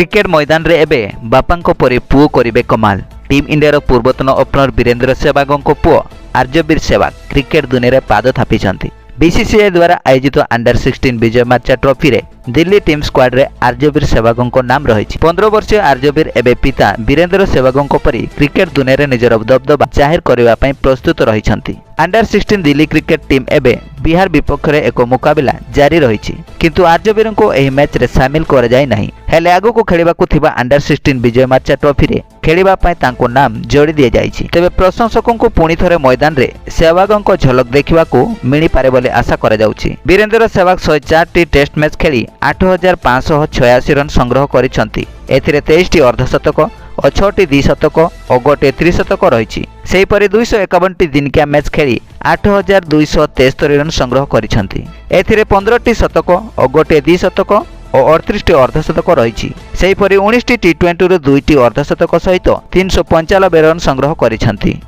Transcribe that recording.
Cricket मैदान रे एबे बापांको परि पुओ करिबे कमाल। टीम इंडिया पूर्वतन ओपनर वीरेंद्र सहवागों पुओ आर्यवीर सहवाग क्रिकेट दुनिया रे पाद थापिछंती। बीसीसीआई द्वारा आयोजित अंडर 16 विजय मार्चा ट्रॉफी रे दिल्ली टीम स्क्वाड रे आर्यवीर सहवागों नाम रही। 15 वर्षीय आर्यवीर एबे पिता वीरेंद्र सहवागों परि क्रिकेट दुनिया रे निजर दबदबा जाहिर करबा पई प्रस्तुत रहिछंती। अंडर 16 दिल्ली क्रिकेट टीम एबे बिहार विपक्ष रे एक मुकाबला जारी रही, किंतु आर्यवीर को एही मैच रे शामिल कर जाय नहीं। हेले आगो को खेलिबा को थिबा अंडर 16 विजय मार्चा ट्रॉफी रे खेलिबा पई तांको नाम जोड़ी दिया जायछि। तबे प्रशंसकों को पुणी थरे मैदान रे सहवागों झलक देखिबा को मिली पारे बोले आशा करा जाउछि। वीरेंद्र सहवाग 104 टी टेस्ट मैच खेली 8586 रन संग्रह करिसंती। एथिरे 23 टी अर्धशतक और 6 टी द्विशतक और गोटे त्रिशतक रही। सेहीपरि 251 टी दिनकिया मैच खेली 8273 रन संग्रह करिसंती। एथिरे 15 टी शतक और गोटे द्विशतक और 38 टी अर्धशतक रही। सेहीपरि 19 टी टी20 रो 2 टी अर्धशतक सहित 395 रन संग्रह करिसंती।